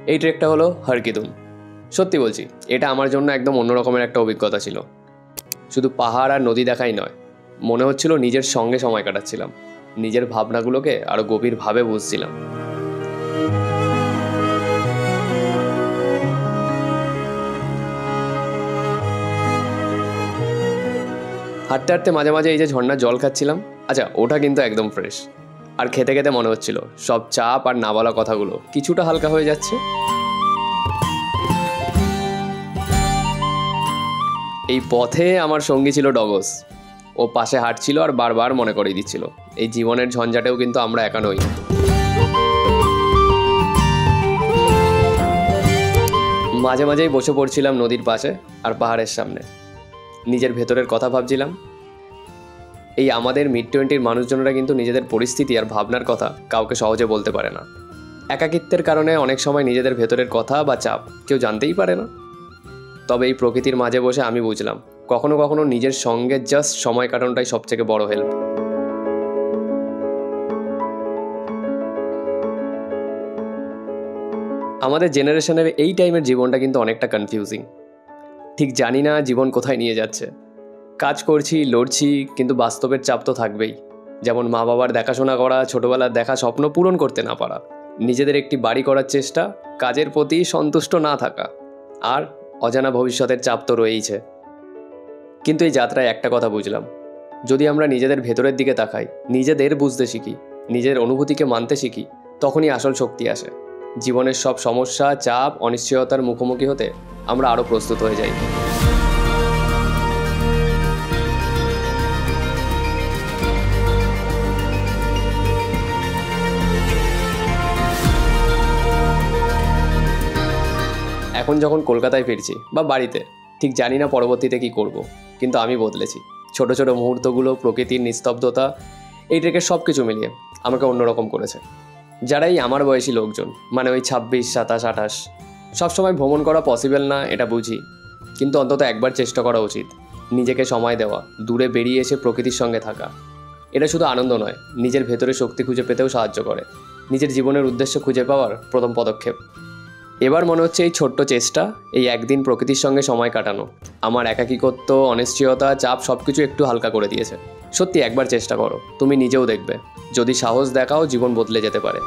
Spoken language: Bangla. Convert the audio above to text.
এই ট্রেকটা হলো হরকিদুম। সত্যি বলছি, এটা আমার জন্য একদম অন্য রকমের একটা অভিজ্ঞতা ছিল। শুধু পাহাড় আর নদী দেখাই নয়, মনে হচ্ছিল নিজের সঙ্গে সময় কাটাচ্ছিলাম, নিজের ভাবনাগুলোকে আরো গভীরভাবে বুঝছিলাম। হাঁটতে হাঁটতে মাঝে মাঝে এই যে ঝর্ণার জল খাচ্ছিলাম, আচ্ছা ওটা কিন্তু একদম ফ্রেশ। আর খেতে খেতে মনে হচ্ছিল সব চাপ আর না বলা কথাগুলো কিছুটা হালকা হয়ে যাচ্ছে। এই পথে আমার সঙ্গী ছিল ডগস। ও পাশে হাঁটছিল আর বারবার মনে করিয়ে দিচ্ছিল এই জীবনের ঝঞ্ঝাটেও কিন্তু আমরা একা নই। মাঝে মাঝেই বসে পড়ছিলাম নদীর পাশে আর পাহাড়ের সামনে, নিজের ভেতরের কথা ভাবছিলাম। এই আমাদের মিড-20-র মানুষজনরা কিন্তু নিজেদের পরিস্থিতি আর ভাবনার কথা কাউকে সহজে বলতে পারে না। একাকিত্বের কারণে অনেক সময় নিজেদের ভেতরের কথা বা চাপ কেউ জানতেই পারে না। তবে এই প্রকৃতির মাঝে বসে আমি বুঝলাম কখনো কখনো নিজের সঙ্গে জাস্ট সময় কাটানোটাই সবথেকে বড় হেল্প। আমাদের জেনারেশনের এই টাইমের জীবনটা কিন্তু অনেকটা কনফিউজিং। ঠিক জানি না জীবন কোথায় নিয়ে যাচ্ছে। কাজ করছি, লড়ছি, কিন্তু বাস্তবের চাপ তো থাকবেই। যেমন মা বাবার দেখাশোনা করা, ছোটবেলার দেখা স্বপ্ন পূরণ করতে না পারা, নিজেদের একটি বাড়ি করার চেষ্টা, কাজের প্রতি সন্তুষ্ট না থাকা, আর অজানা ভবিষ্যতের চাপ তো রয়েইছে। কিন্তু এই যাত্রায় একটা কথা বুঝলাম, যদি আমরা নিজেদের ভেতরের দিকে তাকাই, নিজেদের বুঝতে শিখি, নিজের অনুভূতিকে মানতে শিখি, তখনই আসল শক্তি আসে। জীবনের সব সমস্যা, চাপ, অনিশ্চয়তার মুখোমুখি হতে আমরা আরও প্রস্তুত হয়ে যাই। এখন যখন কলকাতায় ফিরছি বা বাড়িতে, ঠিক জানি না পরবর্তীতে কি করব, কিন্তু আমি বদলেছি। ছোট ছোট মুহূর্তগুলো, প্রকৃতির নিস্তব্ধতা, এই ট্রেকের সব কিছু মিলিয়ে আমাকে অন্যরকম করেছে। যারাই আমার বয়সী লোকজন, মানে ওই 26, 27, 28, সবসময় ভ্রমণ করা পসিবল না এটা বুঝি, কিন্তু অন্তত একবার চেষ্টা করা উচিত। নিজেকে সময় দেওয়া, দূরে বেরিয়ে এসে প্রকৃতির সঙ্গে থাকা, এটা শুধু আনন্দ নয়, নিজের ভেতরে শক্তি খুঁজে পেতেও সাহায্য করে। নিজের জীবনের উদ্দেশ্য খুঁজে পাওয়ার প্রথম পদক্ষেপ। এবার মনে হচ্ছে এই ছোট্ট চেষ্টা, এই একদিন প্রকৃতির সঙ্গে সময় কাটানো, আমার একাকিত্ব, অনিশ্চয়তা, চাপ সব কিছু একটু হালকা করে দিয়েছে। সত্যি একবার চেষ্টা করো, তুমি নিজেও দেখবে, যদি সাহস দেখাও জীবন বদলে যেতে পারে।